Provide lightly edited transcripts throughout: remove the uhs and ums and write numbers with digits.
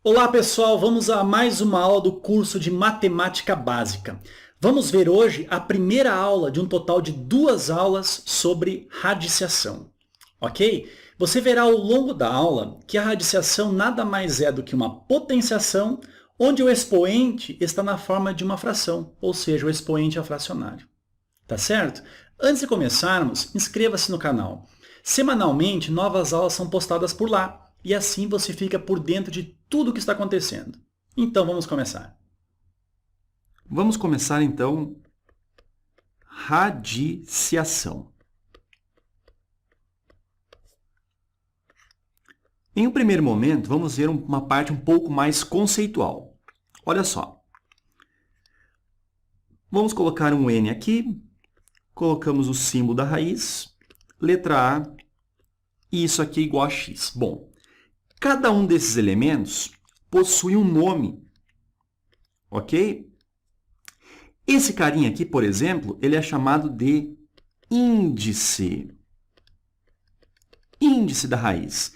Olá pessoal, vamos a mais uma aula do curso de Matemática Básica. Vamos ver hoje a primeira aula de um total de 2 aulas sobre radiciação, ok? Você verá ao longo da aula que a radiciação nada mais é do que uma potenciação onde o expoente está na forma de uma fração, ou seja, o expoente é fracionário. Tá certo? Antes de começarmos, inscreva-se no canal. Semanalmente, novas aulas são postadas por lá e assim você fica por dentro de tudo o que está acontecendo. Então, vamos começar. Vamos começar, então, radiciação. Em um primeiro momento, vamos ver uma parte um pouco mais conceitual. Olha só. Vamos colocar um N aqui, colocamos o símbolo da raiz, letra A, e isso aqui é igual a x. Bom, cada um desses elementos possui um nome, ok? Esse carinha aqui, por exemplo, ele é chamado de índice. Índice da raiz.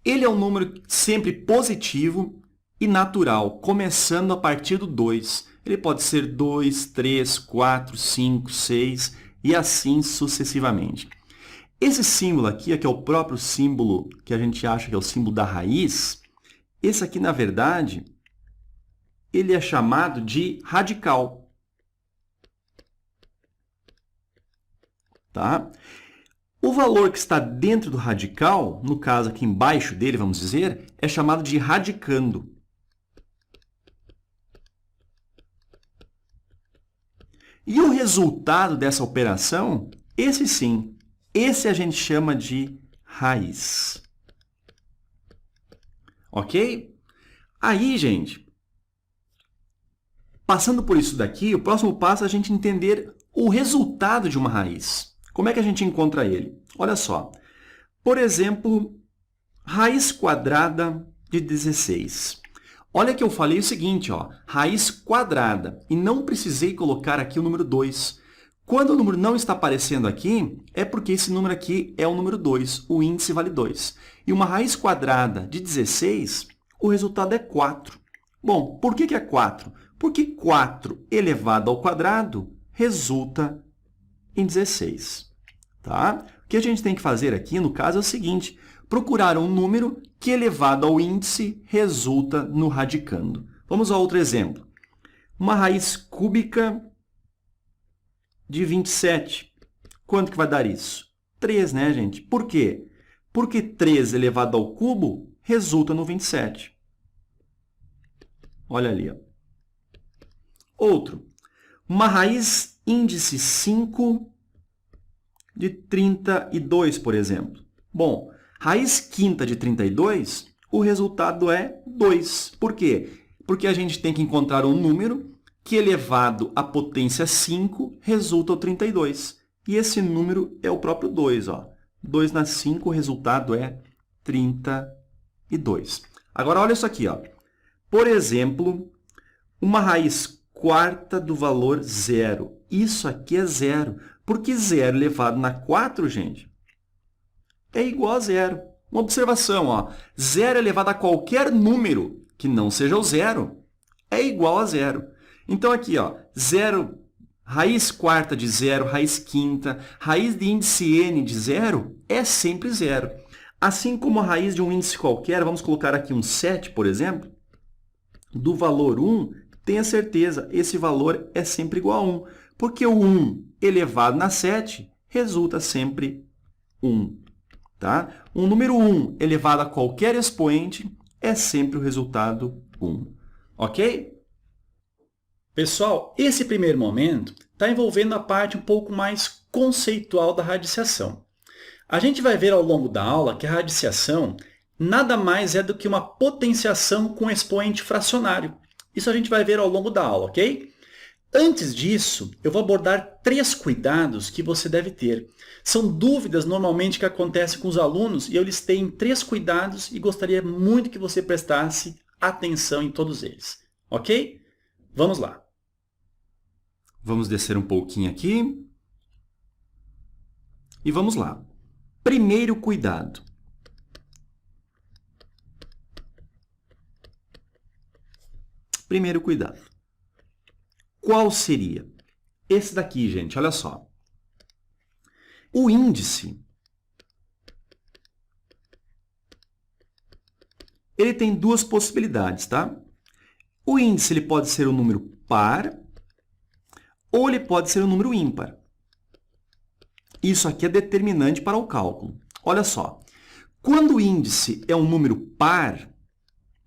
Ele é um número sempre positivo e natural, começando a partir do 2. Ele pode ser 2, 3, 4, 5, 6 e assim sucessivamente. Esse símbolo aqui, que é o próprio símbolo que a gente acha que é o símbolo da raiz, esse aqui, na verdade, ele é chamado de radical. Tá? O valor que está dentro do radical, no caso aqui embaixo dele, vamos dizer, é chamado de radicando. E o resultado dessa operação, esse sim, esse a gente chama de raiz. Ok? Aí, gente, passando por isso daqui, o próximo passo é a gente entender o resultado de uma raiz. Como é que a gente encontra ele? Olha só. Por exemplo, raiz quadrada de 16. Olha que eu falei o seguinte, ó, raiz quadrada, e não precisei colocar aqui o número 2. Quando o número não está aparecendo aqui, é porque esse número aqui é o número 2, o índice vale 2. E uma raiz quadrada de 16, o resultado é 4. Bom, por que é 4? Porque 4 elevado ao quadrado resulta em 16. Tá? O que a gente tem que fazer aqui, no caso, é o seguinte, procurar um número que, elevado ao índice, resulta no radicando. Vamos a outro exemplo. Uma raiz cúbica de 27. Quanto que vai dar isso? 3, né, gente? Por quê? Porque 3 elevado ao cubo resulta no 27. Olha ali. Ó. Outro. Uma raiz índice 5 de 32, por exemplo. Bom, raiz quinta de 32, o resultado é 2. Por quê? Porque a gente tem que encontrar um número que, elevado à potência 5, resulta ao 32. E esse número é o próprio 2. Ó. 2 na 5, o resultado é 32. Agora, olha isso aqui. Ó. Por exemplo, uma raiz quarta do valor 0. Isso aqui é 0. Porque 0 elevado na 4, gente, é igual a 0. Uma observação, ó. 0 elevado a qualquer número que não seja o 0 é igual a 0. Então, aqui, ó, 0, raiz quarta de 0, raiz quinta, raiz de índice n de 0 é sempre 0. Assim como a raiz de um índice qualquer, vamos colocar aqui um 7, por exemplo, do valor 1, tenha certeza, esse valor é sempre igual a 1. Porque o 1 elevado na 7 resulta sempre 1. Tá? Um número 1 elevado a qualquer expoente é sempre o resultado 1. Ok? Pessoal, esse primeiro momento está envolvendo a parte um pouco mais conceitual da radiciação. A gente vai ver ao longo da aula que a radiciação nada mais é do que uma potenciação com expoente fracionário. Isso a gente vai ver ao longo da aula, ok? Antes disso, eu vou abordar 3 cuidados que você deve ter. São dúvidas normalmente que acontecem com os alunos e eu listei em 3 cuidados e gostaria muito que você prestasse atenção em todos eles. Ok? Vamos lá. Vamos descer um pouquinho aqui. E vamos lá. Primeiro cuidado. Primeiro cuidado. Qual seria? Esse daqui, gente, olha só. O índice, ele tem duas possibilidades, tá? O índice ele pode ser um número par ou ele pode ser um número ímpar. Isso aqui é determinante para o cálculo. Olha só, quando o índice é um número par,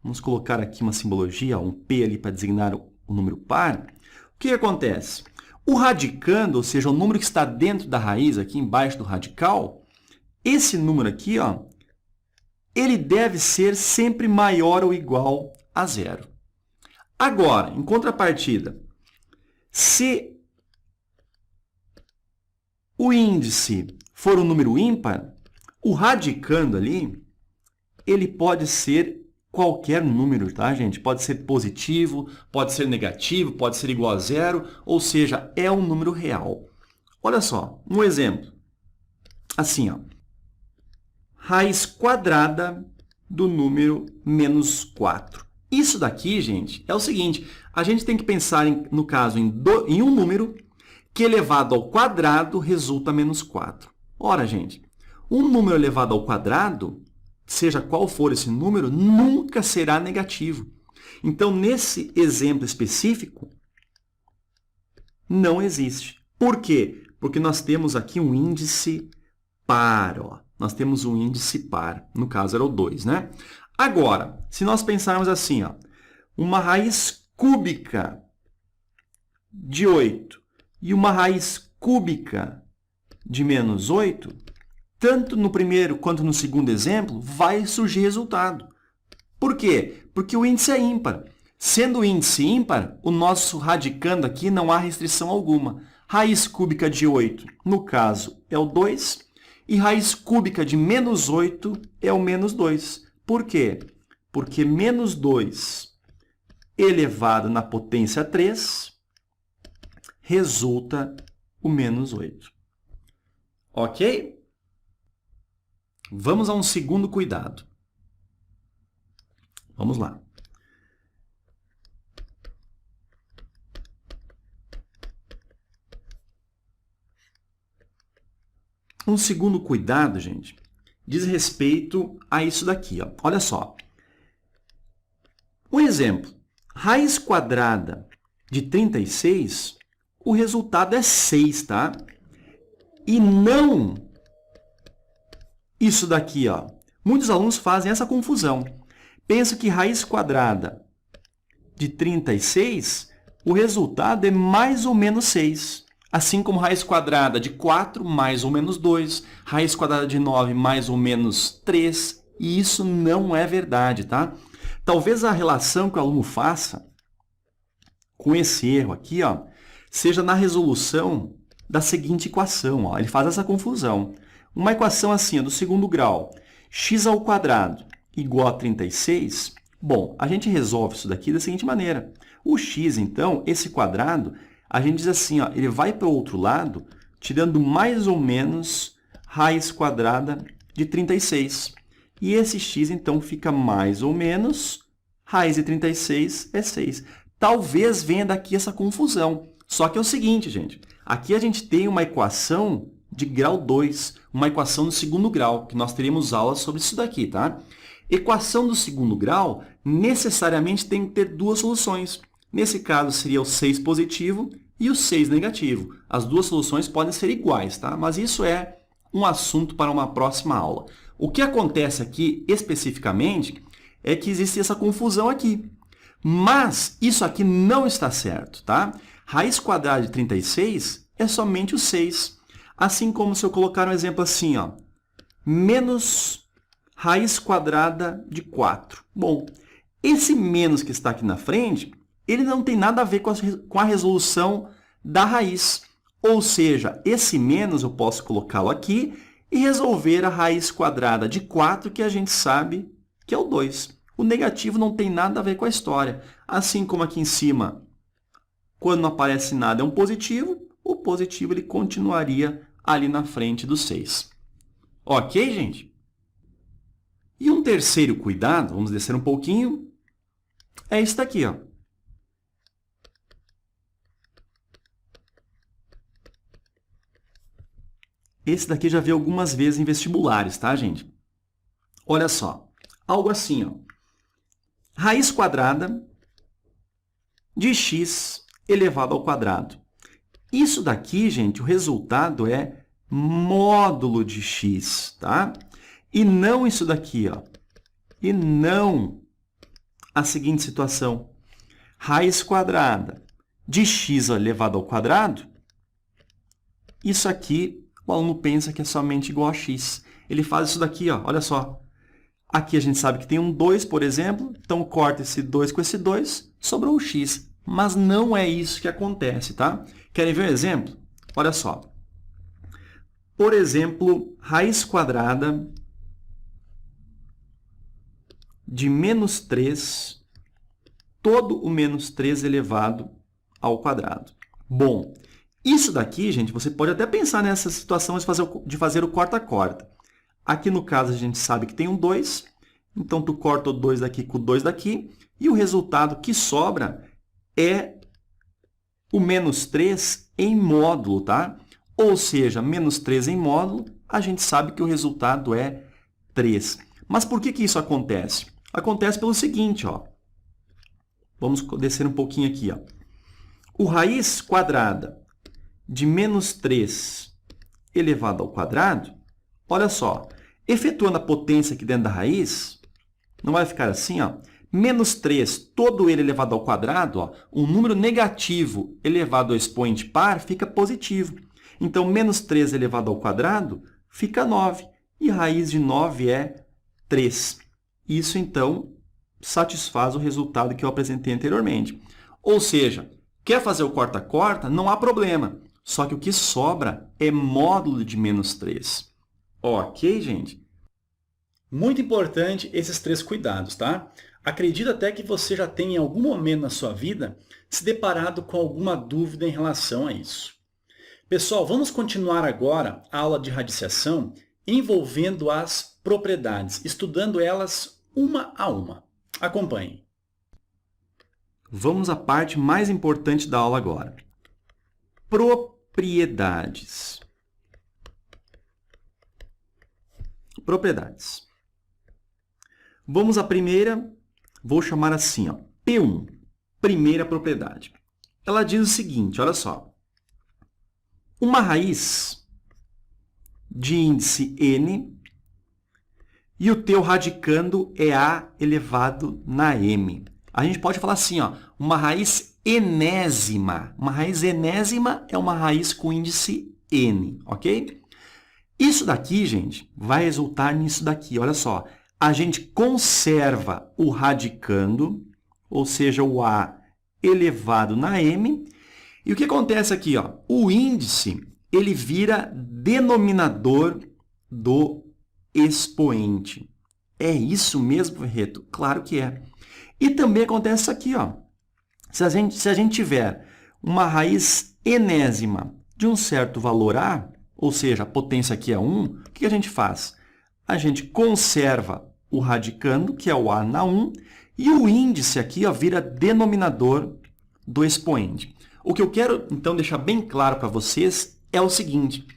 vamos colocar aqui uma simbologia, um P ali para designar o número par, o que acontece? O radicando, ou seja, o número que está dentro da raiz, aqui embaixo do radical, esse número aqui, ó, ele deve ser sempre maior ou igual a zero. Agora, em contrapartida, se o índice for um número ímpar, o radicando ali, ele pode ser qualquer número, tá, gente? Pode ser positivo, pode ser negativo, pode ser igual a zero, ou seja, é um número real. Olha só, um exemplo. Assim, ó. Raiz quadrada do número menos 4. Isso daqui, gente, é o seguinte. A gente tem que pensar, no caso, em um número que elevado ao quadrado resulta menos 4. Ora, gente, um número elevado ao quadrado, seja qual for esse número, nunca será negativo. Então, nesse exemplo específico, não existe. Por quê? Porque nós temos aqui um índice par. Ó. Nós temos um índice par. No caso, era o 2, né? Agora, se nós pensarmos assim, ó, uma raiz cúbica de 8 e uma raiz cúbica de menos 8, tanto no primeiro quanto no segundo exemplo, vai surgir resultado. Por quê? Porque o índice é ímpar. Sendo o índice ímpar, o nosso radicando aqui não há restrição alguma. Raiz cúbica de 8, no caso, é o 2, e raiz cúbica de menos 8 é o menos 2. Por quê? Porque menos 2 elevado na potência 3 resulta o menos 8. Ok? Vamos a um segundo cuidado. Vamos lá. Um segundo cuidado, gente, diz respeito a isso daqui. Ó. Olha só. Um exemplo. Raiz quadrada de 36, o resultado é 6, tá? E não isso daqui, ó. Muitos alunos fazem essa confusão. Pensam que raiz quadrada de 36, o resultado é mais ou menos 6. Assim como raiz quadrada de 4 mais ou menos 2, raiz quadrada de 9 mais ou menos 3. E isso não é verdade, tá? Talvez a relação que o aluno faça com esse erro aqui, ó, seja na resolução da seguinte equação. Ó. Ele faz essa confusão. Uma equação assim, ó, do segundo grau, x ao quadrado igual a 36. Bom, a gente resolve isso daqui da seguinte maneira. O x, então, esse quadrado, a gente diz assim, ó, ele vai para o outro lado, tirando mais ou menos raiz quadrada de 36. E esse x, então, fica mais ou menos raiz de 36 é 6. Talvez venha daqui essa confusão. Só que é o seguinte, gente. Aqui a gente tem uma equação de grau 2, uma equação do segundo grau, que nós teríamos aula sobre isso daqui, tá? Equação do segundo grau necessariamente tem que ter duas soluções. Nesse caso, seria o 6 positivo e o 6 negativo. As duas soluções podem ser iguais, tá? Mas isso é um assunto para uma próxima aula. O que acontece aqui, especificamente, é que existe essa confusão aqui. Mas isso aqui não está certo, tá? Raiz quadrada de 36 é somente o 6. Assim como se eu colocar um exemplo assim, ó, menos raiz quadrada de 4. Bom, esse menos que está aqui na frente, ele não tem nada a ver com a resolução da raiz. Ou seja, esse menos eu posso colocá-lo aqui e resolver a raiz quadrada de 4, que a gente sabe que é o 2. O negativo não tem nada a ver com a história. Assim como aqui em cima, quando não aparece nada é um positivo, o positivo ele continuaria ali na frente do 6. Ok, gente? E um terceiro cuidado, vamos descer um pouquinho, é isso daqui, ó. Esse daqui já vi algumas vezes em vestibulares, tá, gente? Olha só, algo assim, ó. Raiz quadrada de x elevado ao quadrado. Isso daqui, gente, o resultado é módulo de x, tá? E não isso daqui, ó. E não a seguinte situação. Raiz quadrada de x elevado ao quadrado. Isso aqui, o aluno pensa que é somente igual a x. Ele faz isso daqui, ó. Olha só. Aqui a gente sabe que tem um 2, por exemplo. Então, corta esse 2 com esse 2, sobrou o x. Mas não é isso que acontece, tá? Querem ver um exemplo? Olha só. Por exemplo, raiz quadrada de menos 3, todo o menos 3 elevado ao quadrado. Bom, isso daqui, gente, você pode até pensar nessa situação de fazer o corta-corta. Aqui, no caso, a gente sabe que tem um 2, então tu corta o 2 daqui com o 2 daqui, e o resultado que sobra é o menos 3 em módulo, tá? Ou seja, menos 3 em módulo, a gente sabe que o resultado é 3. Mas por que isso acontece? Acontece pelo seguinte, ó. Vamos descer um pouquinho aqui, ó. O raiz quadrada de menos 3 elevado ao quadrado, olha só, efetuando a potência aqui dentro da raiz, não vai ficar assim, ó. Menos 3, todo ele elevado ao quadrado, ó, um número negativo elevado ao expoente par fica positivo. Então, menos 3 elevado ao quadrado fica 9. E raiz de 9 é 3. Isso, então, satisfaz o resultado que eu apresentei anteriormente. Ou seja, quer fazer o corta-corta? Não há problema. Só que o que sobra é módulo de menos 3. Ok, gente? Muito importante esses 3 cuidados, tá? Acredito até que você já tenha em algum momento na sua vida se deparado com alguma dúvida em relação a isso. Pessoal, vamos continuar agora a aula de radiciação envolvendo as propriedades, estudando elas uma a uma. Acompanhem. Vamos à parte mais importante da aula agora. Propriedades. Propriedades. Vamos à primeira, vou chamar assim, ó, P1, primeira propriedade. Ela diz o seguinte, olha só. Uma raiz de índice n e o teu radicando é a elevado na m. A gente pode falar assim, ó, uma raiz enésima. Uma raiz enésima é uma raiz com índice n, ok? Isso daqui, gente, vai resultar nisso daqui, olha só. A gente conserva o radicando, ou seja, o a elevado na m. E o que acontece aqui? Ó? O índice ele vira denominador do expoente. É isso mesmo, Ferreto? Claro que é. E também acontece isso aqui. Ó. Se a gente tiver uma raiz enésima de um certo valor a, ou seja, a potência aqui é 1, o que a gente faz? A gente conserva o radicando, que é o a na 1, e o índice aqui ó, vira denominador do expoente. O que eu quero, então, deixar bem claro para vocês é o seguinte.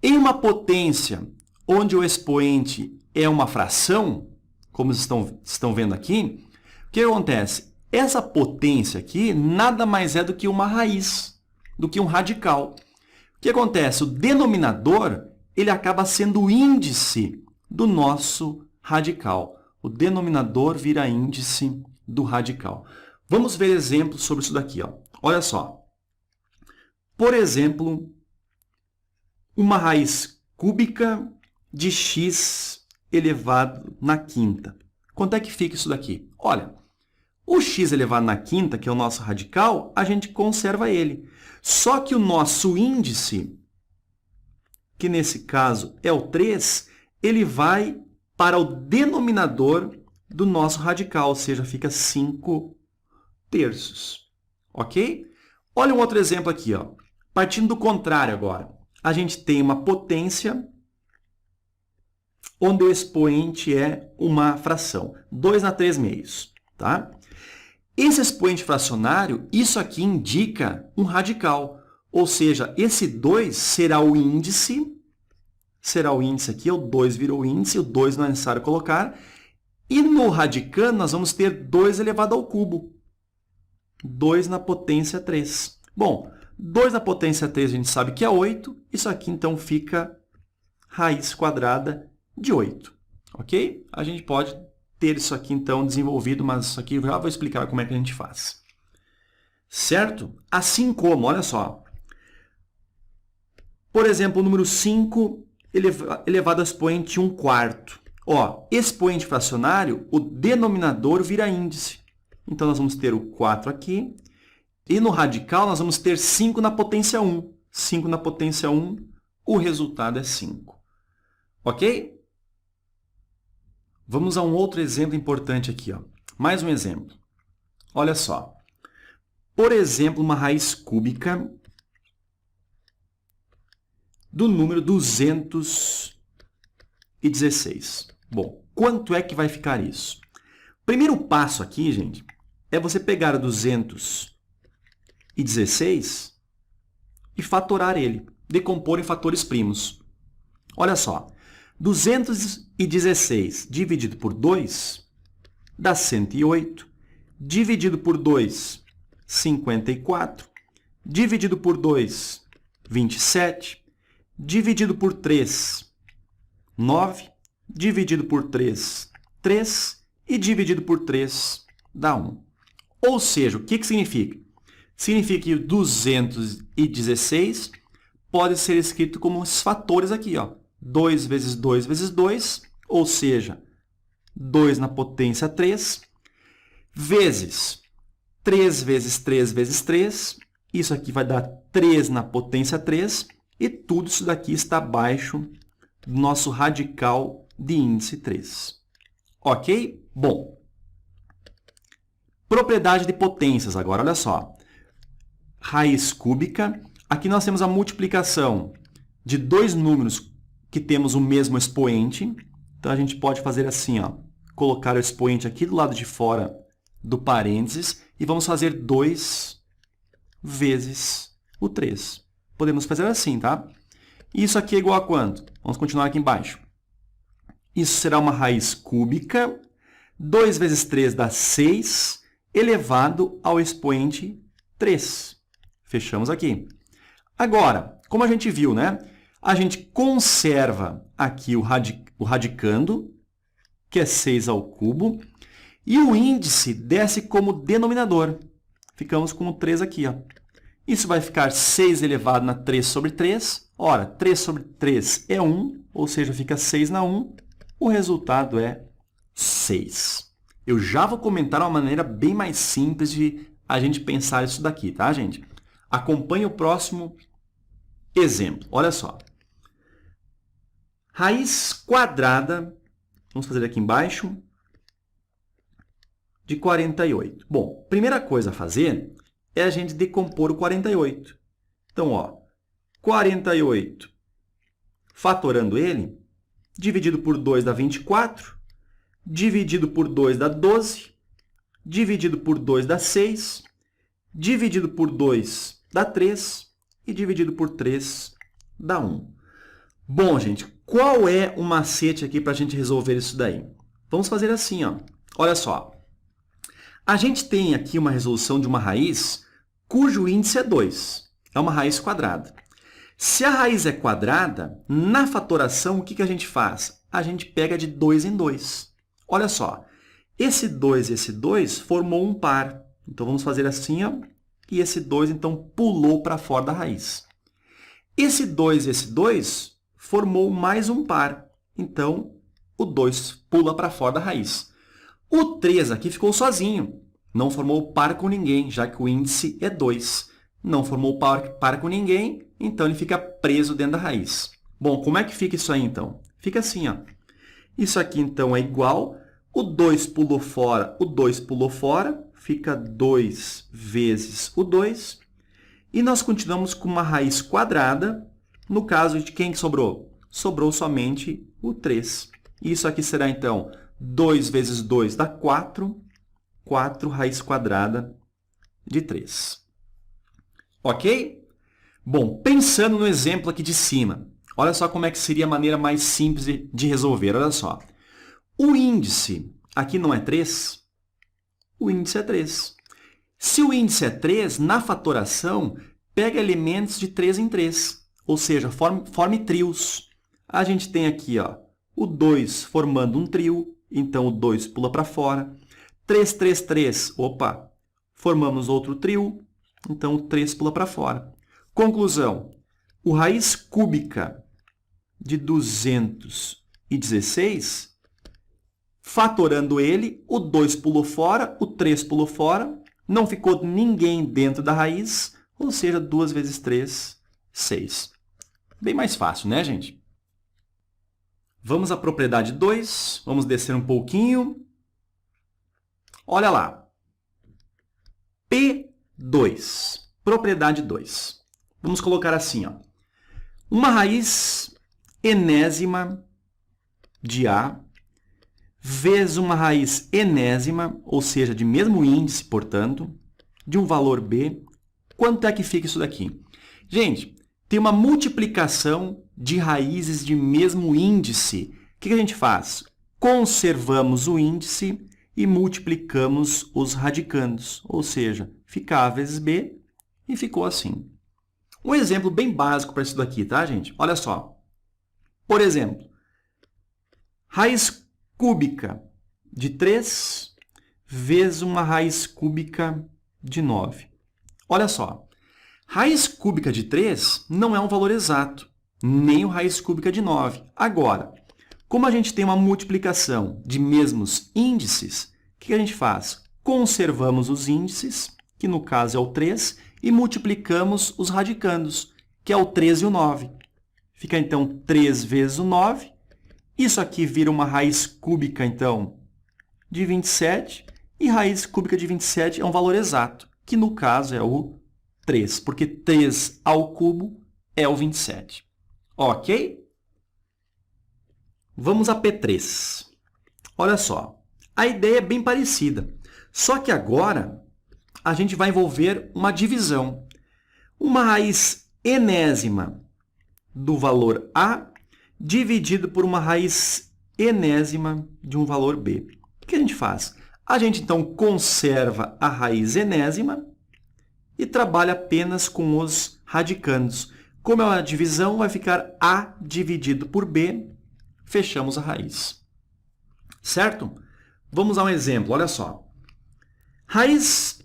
Em uma potência onde o expoente é uma fração, como vocês estão vendo aqui, o que acontece? Essa potência aqui nada mais é do que uma raiz, do que um radical. O que acontece? O denominador ele acaba sendo o índice do nosso radical. O denominador vira índice do radical. Vamos ver exemplos sobre isso daqui. Ó. Olha só. Por exemplo, uma raiz cúbica de x elevado na quinta. Quanto é que fica isso daqui? Olha, o x elevado na quinta, que é o nosso radical, a gente conserva ele. Só que o nosso índice, que nesse caso é o 3, ele vai para o denominador do nosso radical, ou seja, fica 5 terços. Ok? Olha um outro exemplo aqui. Ó. Partindo do contrário agora. A gente tem uma potência onde o expoente é uma fração. 2 na 3 meios. Tá? Esse expoente fracionário, isso aqui indica um radical. Ou seja, esse 2 será o índice será o índice aqui, o 2 virou o índice, o 2 não é necessário colocar. E no radicando, nós vamos ter 2 elevado ao cubo. 2 na potência 3. Bom, 2 na potência 3 a gente sabe que é 8. Isso aqui, então, fica raiz quadrada de 8. Ok? A gente pode ter isso aqui, então, desenvolvido, mas isso aqui eu já vou explicar como é que a gente faz. Certo? Assim como, olha só. Por exemplo, o número 5 elevado ao expoente 1/4. Ó, expoente fracionário, o denominador vira índice. Então, nós vamos ter o 4 aqui. E no radical, nós vamos ter 5 na potência 1. 5 na potência 1, o resultado é 5. Ok? Vamos a um outro exemplo importante aqui. Ó. Mais um exemplo. Olha só. Por exemplo, uma raiz cúbica do número 216. Bom, quanto é que vai ficar isso? Primeiro passo aqui, gente, é você pegar o 216 e fatorar ele, decompor em fatores primos. Olha só, 216 dividido por 2 dá 108, dividido por 2, 54, dividido por 2, 27, dividido por 3, 9, dividido por 3, 3, e dividido por 3 dá 1. Ou seja, o que significa? Significa que o 216 pode ser escrito como esses fatores aqui, ó. 2 vezes 2 vezes 2, ou seja, 2 na potência 3, vezes 3 vezes 3 vezes 3, isso aqui vai dar 3 na potência 3, e tudo isso daqui está abaixo do nosso radical de índice 3. Ok? Bom, propriedade de potências agora, olha só. Raiz cúbica, aqui nós temos a multiplicação de dois números que temos o mesmo expoente. Então, a gente pode fazer assim, ó, colocar o expoente aqui do lado de fora do parênteses e vamos fazer 2 vezes o 3. Podemos fazer assim, tá? Isso aqui é igual a quanto? Vamos continuar aqui embaixo. Isso será uma raiz cúbica. 2 vezes 3 dá 6, elevado ao expoente 3. Fechamos aqui. Agora, como a gente viu, né? A gente conserva aqui o radicando, que é 6 ao cubo, e o índice desce como denominador. Ficamos com o 3 aqui, ó. Isso vai ficar 6 elevado na 3 sobre 3. Ora, 3 sobre 3 é 1, ou seja, fica 6 na 1. O resultado é 6. Eu já vou comentar uma maneira bem mais simples de a gente pensar isso daqui, tá, gente? Acompanhe o próximo exemplo. Olha só. Raiz quadrada, vamos fazer aqui embaixo, de 48. Bom, primeira coisa a fazer é a gente decompor o 48. Então, ó, 48, fatorando ele, dividido por 2 dá 24, dividido por 2 dá 12, dividido por 2 dá 6, dividido por 2 dá 3 e dividido por 3 dá 1. Bom, gente, qual é o macete aqui para a gente resolver isso daí? Vamos fazer assim, ó. Olha só. A gente tem aqui uma resolução de uma raiz cujo índice é 2. É uma raiz quadrada. Se a raiz é quadrada, na fatoração, o que a gente faz? A gente pega de 2 em 2. Olha só, esse 2 e esse 2 formou um par. Então, vamos fazer assim, ó, e esse 2, então, pulou para fora da raiz. Esse 2 e esse 2 formou mais um par. Então, o 2 pula para fora da raiz. O 3 aqui ficou sozinho. Não formou par com ninguém, já que o índice é 2. Não formou par com ninguém, então ele fica preso dentro da raiz. Bom, como é que fica isso aí, então? Fica assim, ó. Isso aqui, então, é igual. O 2 pulou fora, o 2 pulou fora. Fica 2 vezes o 2. E nós continuamos com uma raiz quadrada. No caso de quem que sobrou? Sobrou somente o 3. Isso aqui será, então, 2 vezes 2 dá 4. 4 raiz quadrada de 3. Ok? Bom, pensando no exemplo aqui de cima. Olha só como é que seria a maneira mais simples de resolver. Olha só. O índice aqui não é 3? O índice é 3. Se o índice é 3, na fatoração, pega elementos de 3 em 3. Ou seja, forme trios. A gente tem aqui ó, o 2 formando um trio, então o 2 pula para fora. 3, 3, 3, opa, formamos outro trio, então o 3 pula para fora. Conclusão, o raiz cúbica de 216, fatorando ele, o 2 pulou fora, o 3 pulou fora, não ficou ninguém dentro da raiz, ou seja, 2 vezes 3, 6. Bem mais fácil, né, gente? Vamos à propriedade 2, vamos descer um pouquinho. Olha lá. P2, propriedade 2. Vamos colocar assim, ó. Uma raiz enésima de A vezes uma raiz enésima, ou seja, de mesmo índice, portanto, de um valor B. Quanto é que fica isso daqui? Gente, tem uma multiplicação de raízes de mesmo índice. O que a gente faz? Conservamos o índice e multiplicamos os radicandos, ou seja, fica A vezes B e ficou assim. Um exemplo bem básico para isso daqui, tá, gente? Olha só. Por exemplo, raiz cúbica de 3 vezes uma raiz cúbica de 9. Olha só. Raiz cúbica de 3 não é um valor exato, nem o raiz cúbica de 9. Agora, como a gente tem uma multiplicação de mesmos índices, o que a gente faz? Conservamos os índices, que no caso é o 3, e multiplicamos os radicandos, que é o 3 e o 9. Fica, então, 3 vezes o 9. Isso aqui vira uma raiz cúbica, então, de 27. E raiz cúbica de 27 é um valor exato, que no caso é o 3, porque 3 ao cubo é o 27. Ok? Vamos a P3. Olha só, a ideia é bem parecida, só que agora a gente vai envolver uma divisão. Uma raiz enésima do valor A dividido por uma raiz enésima de um valor B. O que a gente faz? A gente, então, conserva a raiz enésima e trabalha apenas com os radicandos. Como é uma divisão, vai ficar A dividido por B. Fechamos a raiz. Certo? Vamos a um exemplo. Olha só. Raiz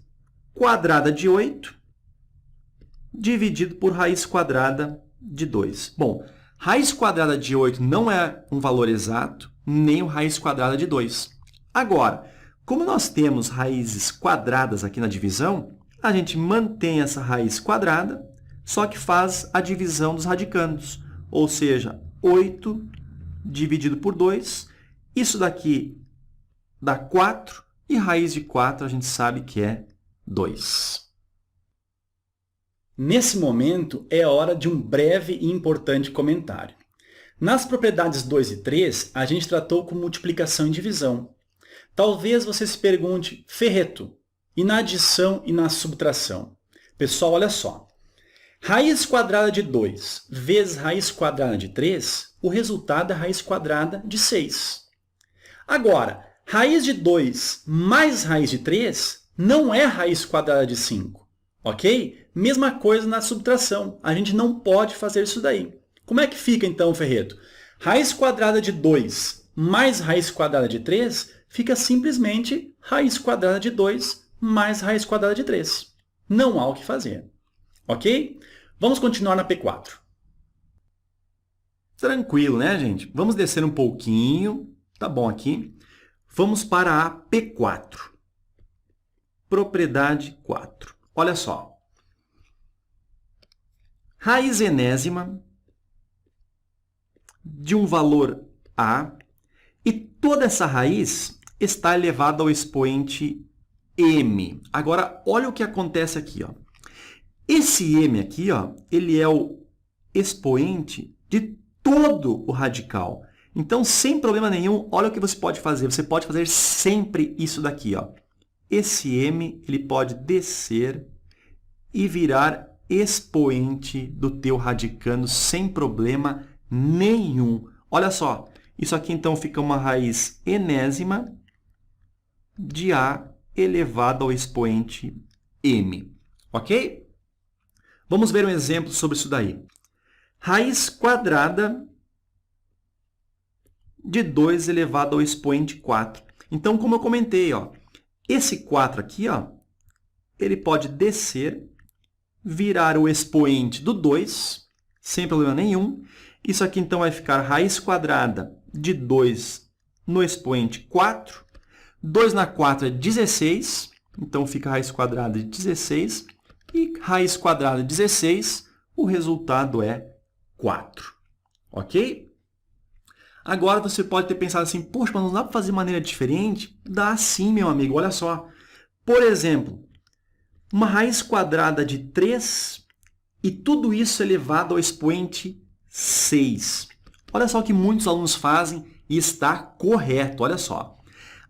quadrada de 8 dividido por raiz quadrada de 2. Bom, raiz quadrada de 8 não é um valor exato, nem o raiz quadrada de 2. Agora, como nós temos raízes quadradas aqui na divisão, a gente mantém essa raiz quadrada, só que faz a divisão dos radicandos. Ou seja, 8 dividido por 2. Isso daqui dá 4, e raiz de 4 a gente sabe que é 2. Nesse momento, é hora de um breve e importante comentário. Nas propriedades 2 e 3, a gente tratou com multiplicação e divisão. Talvez você se pergunte, Ferreto, e na adição e na subtração? Pessoal, olha só. Raiz quadrada de 2 vezes raiz quadrada de 3, o resultado é raiz quadrada de 6. Agora, raiz de 2 mais raiz de 3 não é raiz quadrada de 5. Ok? Mesma coisa na subtração. A gente não pode fazer isso daí. Como é que fica, então, Ferreto? Raiz quadrada de 2 mais raiz quadrada de 3 fica simplesmente raiz quadrada de 2 mais raiz quadrada de 3. Não há o que fazer. Ok? Vamos continuar na P4. Tranquilo, né, gente? Vamos descer um pouquinho. Tá bom aqui. Vamos para a P4. Propriedade 4. Olha só. Raiz enésima de um valor A e toda essa raiz está elevada ao expoente m. Agora, olha o que acontece aqui, ó. Esse m aqui, ó, ele é o expoente de todo o radical. Então, sem problema nenhum, olha o que você pode fazer. Você pode fazer sempre isso daqui, ó. Esse m ele pode descer e virar expoente do teu radicando sem problema nenhum. Olha só, isso aqui então fica uma raiz enésima de a elevado ao expoente m, ok? Vamos ver um exemplo sobre isso daí. Raiz quadrada de 2 elevado ao expoente 4. Então, como eu comentei, ó, esse 4 aqui, ó, ele pode descer, virar o expoente do 2, sem problema nenhum. Isso aqui, então, vai ficar raiz quadrada de 2 no expoente 4. 2 na 4 é 16, então fica raiz quadrada de 16. E raiz quadrada de 16, o resultado é 4. Ok? Agora você pode ter pensado assim, poxa, mas não dá para fazer de maneira diferente? Dá sim, meu amigo, olha só. Por exemplo, uma raiz quadrada de 3 e tudo isso elevado ao expoente 6. Olha só o que muitos alunos fazem e está correto, olha só.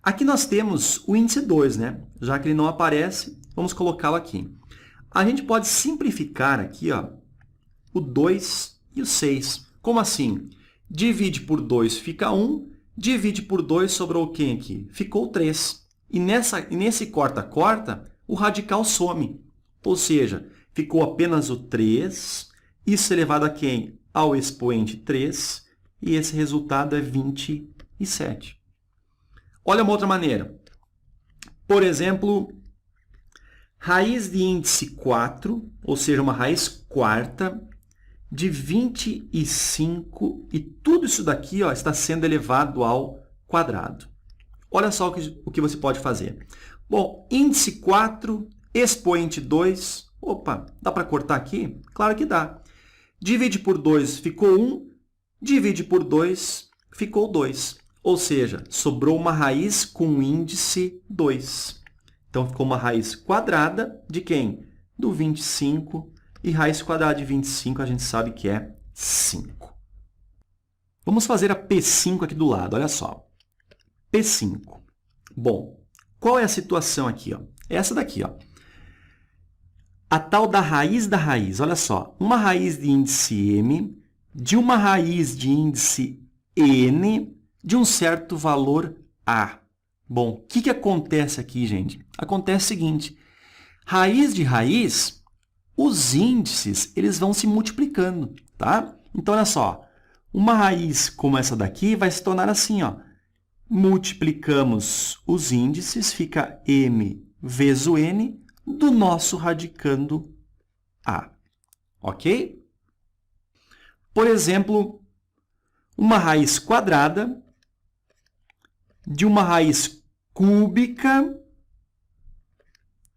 Aqui nós temos o índice 2, né? Já que ele não aparece, vamos colocá-lo aqui. A gente pode simplificar aqui, ó, o 2 e o 6. Como assim? Divide por 2 fica 1, divide por 2 sobrou quem aqui? Ficou 3. E nesse corta-corta, o radical some. Ou seja, ficou apenas o 3, isso elevado a quem? Ao expoente 3, e esse resultado é 27. Olha uma outra maneira. Por exemplo, raiz de índice 4, ou seja, uma raiz quarta, de 25, e tudo isso daqui, ó, está sendo elevado ao quadrado. Olha só o que você pode fazer. Bom, índice 4, expoente 2. Opa, dá para cortar aqui? Claro que dá. Divide por 2, ficou 1. Divide por 2, ficou 2. Ou seja, sobrou uma raiz com índice 2. Então, ficou uma raiz quadrada de quem? Do 25. E raiz quadrada de 25 a gente sabe que é 5. Vamos fazer a P5 aqui do lado, olha só. P5. Bom, qual é a situação aqui? Ó? Essa daqui. Ó. A tal da raiz, olha só. Uma raiz de índice m, de uma raiz de índice n, de um certo valor a. Bom, o que acontece aqui, gente? Acontece o seguinte. Raiz de raiz, os índices eles vão se multiplicando, tá? Então, olha só. Uma raiz como essa daqui vai se tornar assim, ó. Multiplicamos os índices, fica m vezes o n do nosso radicando a. Ok? Por exemplo, uma raiz quadrada de uma raiz cúbica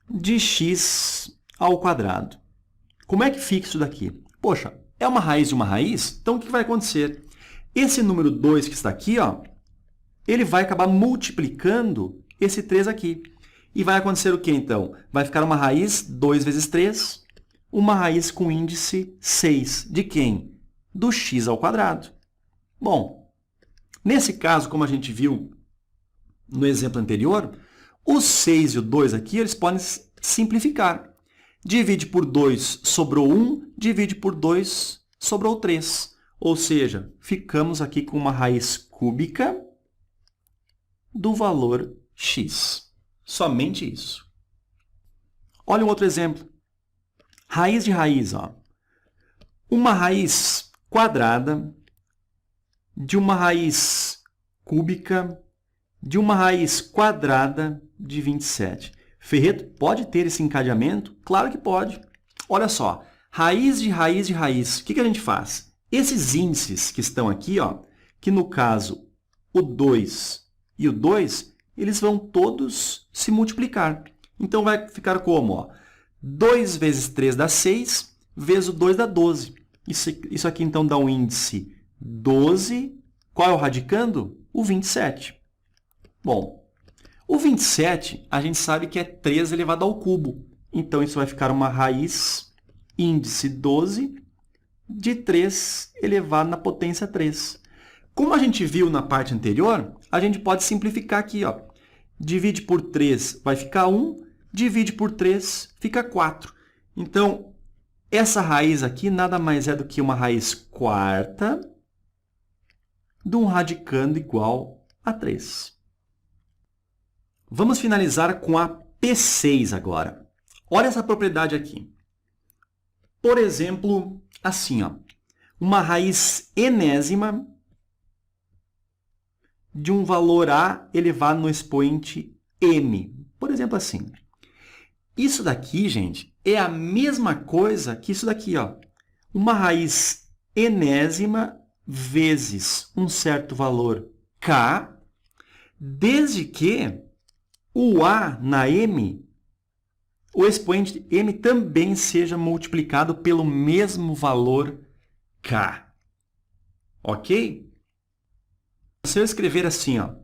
de x ao quadrado. Como é que fica isso daqui? Poxa, é uma raiz de uma raiz? Então, o que vai acontecer? Esse número 2 que está aqui, ó, ele vai acabar multiplicando esse 3 aqui. E vai acontecer o quê, então? Vai ficar uma raiz 2 vezes 3, uma raiz com índice 6. De quem? Do x ao quadrado. Bom, nesse caso, como a gente viu no exemplo anterior, o 6 e o 2 aqui, eles podem simplificar. Divide por 2, sobrou 1. Divide por 2, sobrou 3. Ou seja, ficamos aqui com uma raiz cúbica do valor x. Somente isso. Olha um outro exemplo. Raiz de raiz. Ó. Uma raiz quadrada de uma raiz cúbica de uma raiz quadrada de 27. Ferreto, pode ter esse encadeamento? Claro que pode. Olha só, raiz de raiz de raiz. O que a gente faz? Esses índices que estão aqui, ó, que no caso o 2 e o 2, eles vão todos se multiplicar. Então, vai ficar como? Ó, 2 vezes 3 dá 6, vezes o 2 dá 12. Isso aqui, então, dá um índice 12. Qual é o radicando? O 27. Bom, o 27, a gente sabe que é 3 elevado ao cubo. Então, isso vai ficar uma raiz índice 12 de 3 elevado na potência 3. Como a gente viu na parte anterior, a gente pode simplificar aqui. Ó. Divide por 3 vai ficar 1, divide por 3 fica 4. Então, essa raiz aqui nada mais é do que uma raiz quarta de um radicando igual a 3. Vamos finalizar com a P6 agora. Olha essa propriedade aqui. Por exemplo, assim, ó, uma raiz enésima de um valor a elevado no expoente m. Por exemplo, assim. Isso daqui, gente, é a mesma coisa que isso daqui, ó. Uma raiz enésima vezes um certo valor k, desde que o a na m, o expoente m também seja multiplicado pelo mesmo valor k. Ok? Se eu escrever assim, ó,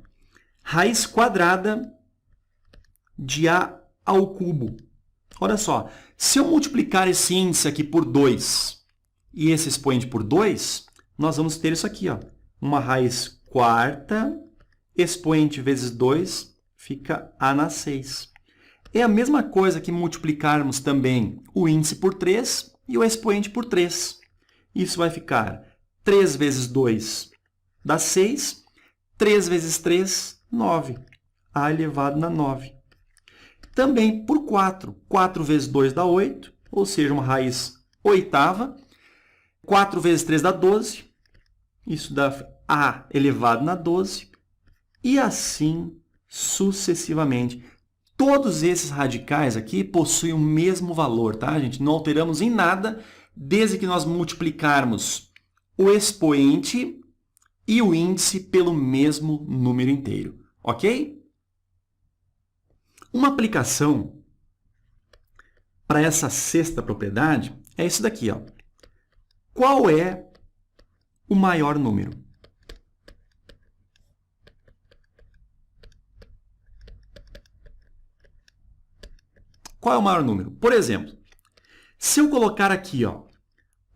raiz quadrada de a ao cubo. Olha só, se eu multiplicar esse índice aqui por 2 e esse expoente por 2, nós vamos ter isso aqui, ó, uma raiz quarta, expoente vezes 2, fica a na 6. É a mesma coisa que multiplicarmos também o índice por 3 e o expoente por 3. Isso vai ficar 3 vezes 2 dá 6, 3 vezes 3, 9. A elevado na 9. Também por 4. 4 vezes 2 dá 8, ou seja, uma raiz oitava. 4 vezes 3 dá 12. Isso dá a elevado na 12. E assim sucessivamente. Todos esses radicais aqui possuem o mesmo valor, tá, gente? Não alteramos em nada, desde que nós multiplicarmos o expoente e o índice pelo mesmo número inteiro, ok? Uma aplicação para essa sexta propriedade é isso daqui, ó. Qual é o maior número? Qual é o maior número? Por exemplo, se eu colocar aqui, ó,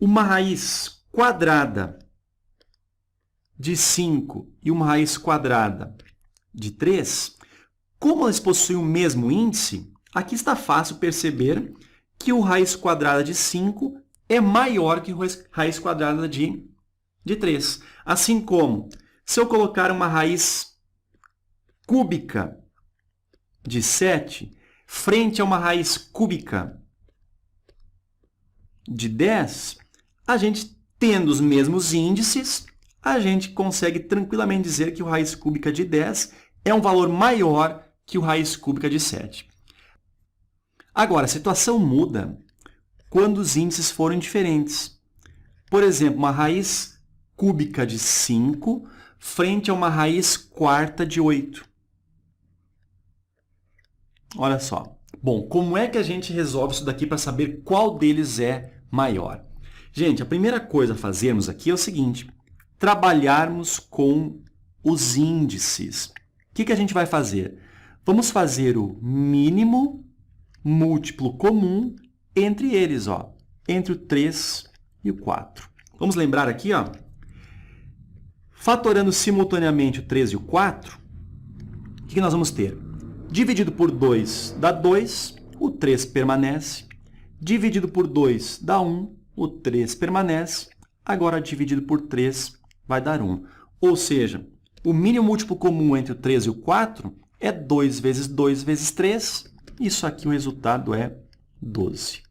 uma raiz quadrada de 5 e uma raiz quadrada de 3, como eles possuem o mesmo índice, aqui está fácil perceber que o raiz quadrada de 5 é maior que o raiz quadrada de 3. Assim como, se eu colocar uma raiz cúbica de 7 frente a uma raiz cúbica de 10, a gente, tendo os mesmos índices, a gente consegue tranquilamente dizer que o raiz cúbica de 10 é um valor maior que o raiz cúbica de 7. Agora, a situação muda quando os índices forem diferentes. Por exemplo, uma raiz cúbica de 5 frente a uma raiz quarta de 8. Olha só. Bom, como é que a gente resolve isso daqui para saber qual deles é maior? Gente, a primeira coisa a fazermos aqui é o seguinte: trabalharmos com os índices. O que a gente vai fazer? Vamos fazer o mínimo múltiplo comum entre eles, ó, entre o 3 e o 4. Vamos lembrar aqui, ó, fatorando simultaneamente o 3 e o 4, o que nós vamos ter? Dividido por 2 dá 2, o 3 permanece. Dividido por 2 dá 1, o 3 permanece. Agora, dividido por 3 vai dar 1. Ou seja, o mínimo múltiplo comum entre o 3 e o 4 é 2 vezes 2 vezes 3. Isso aqui, o resultado é 12.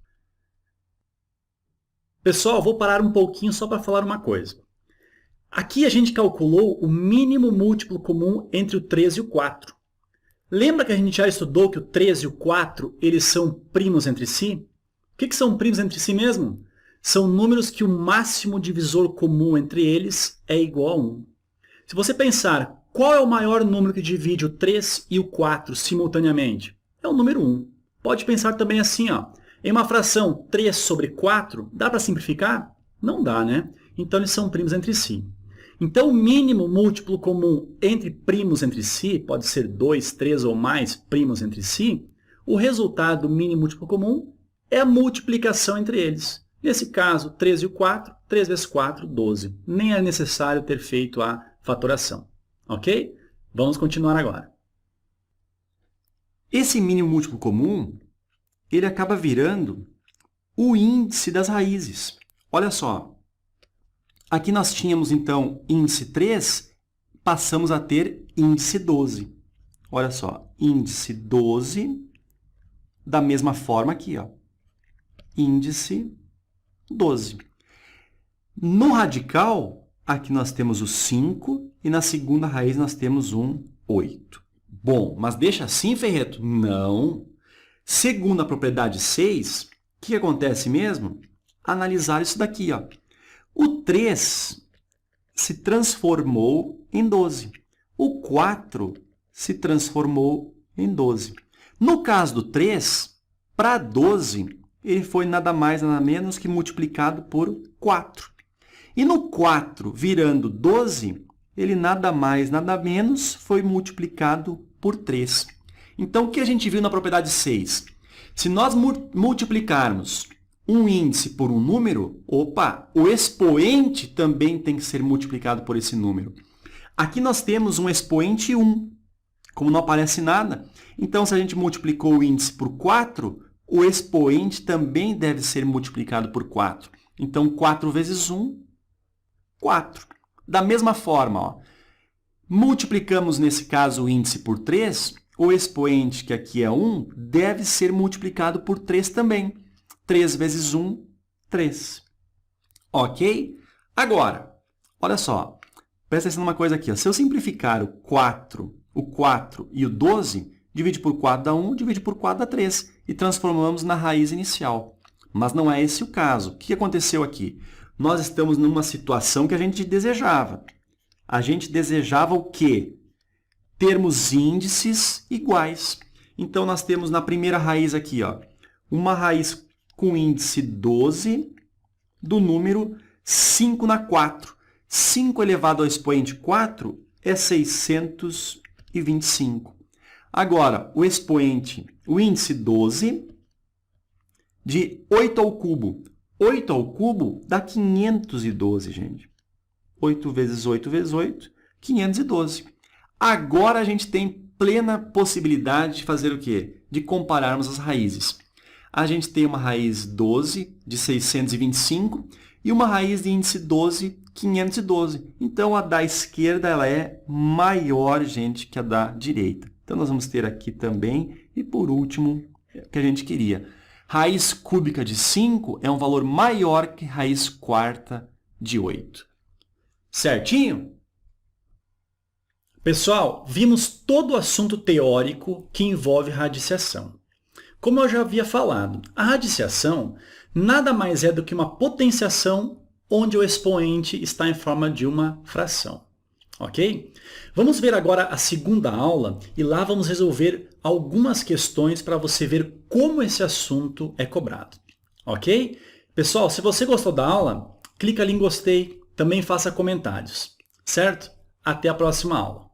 Pessoal, vou parar um pouquinho só para falar uma coisa. Aqui a gente calculou o mínimo múltiplo comum entre o 3 e o 4. Lembra que a gente já estudou que o 3 e o 4 eles são primos entre si? O que são primos entre si mesmo? São números que o máximo divisor comum entre eles é igual a 1. Se você pensar qual é o maior número que divide o 3 e o 4 simultaneamente, é o número 1. Pode pensar também assim, ó, em uma fração 3 sobre 4, dá para simplificar? Não dá, né? Então eles são primos entre si. Então, o mínimo múltiplo comum entre primos entre si, pode ser 2, 3 ou mais primos entre si, o resultado do mínimo múltiplo comum é a multiplicação entre eles. Nesse caso, 3 e o 4, 3 vezes 4, 12. Nem é necessário ter feito a fatoração. Ok? Vamos continuar agora. Esse mínimo múltiplo comum, ele acaba virando o índice das raízes. Olha só. Aqui nós tínhamos, então, índice 3, passamos a ter índice 12. Olha só, índice 12, da mesma forma aqui, ó. Índice 12. No radical, aqui nós temos o 5 e na segunda raiz nós temos um 8. Bom, mas deixa assim, Ferreto? Não. Segundo a propriedade 6, o que acontece mesmo? Analisar isso daqui, ó. O 3 se transformou em 12. O 4 se transformou em 12. No caso do 3, para 12, ele foi nada mais, nada menos que multiplicado por 4. E no 4, virando 12, ele nada mais, nada menos foi multiplicado por 3. Então, o que a gente viu na propriedade 6? Se nós multiplicarmos um índice por um número, opa, o expoente também tem que ser multiplicado por esse número. Aqui nós temos um expoente 1. Como não aparece nada, então se a gente multiplicou o índice por 4, o expoente também deve ser multiplicado por 4. Então, 4 vezes 1, 4. Da mesma forma, ó, multiplicamos, nesse caso, o índice por 3, o expoente, que aqui é 1, deve ser multiplicado por 3 também. 3 vezes 1, 3. Ok? Agora, olha só, presta atenção numa coisa aqui. Ó. Se eu simplificar o 4 e o 12, divide por 4 dá 1, divide por 4 dá 3. E transformamos na raiz inicial. Mas não é esse o caso. O que aconteceu aqui? Nós estamos numa situação que a gente desejava. A gente desejava o quê? Termos índices iguais. Então, nós temos na primeira raiz aqui, ó, uma raiz com índice 12 do número 5 na 4. 5 elevado ao expoente 4 é 625. Agora, o expoente, o índice 12, de 8 ao cubo. 8 ao cubo dá 512, gente. 8 vezes 8 vezes 8, 512. Agora a gente tem plena possibilidade de fazer o quê? De compararmos as raízes. A gente tem uma raiz 12 de 625 e uma raiz de índice 12, 512. Então, a da esquerda ela é maior, gente, que a da direita. Então, nós vamos ter aqui também, e por último, o que a gente queria. Raiz cúbica de 5 é um valor maior que raiz quarta de 8. Certinho? Pessoal, vimos todo o assunto teórico que envolve radiciação. Como eu já havia falado, a radiciação nada mais é do que uma potenciação onde o expoente está em forma de uma fração. Ok? Vamos ver agora a segunda aula e lá vamos resolver algumas questões para você ver como esse assunto é cobrado. Ok? Pessoal, se você gostou da aula, clica ali em gostei, também faça comentários. Certo? Até a próxima aula.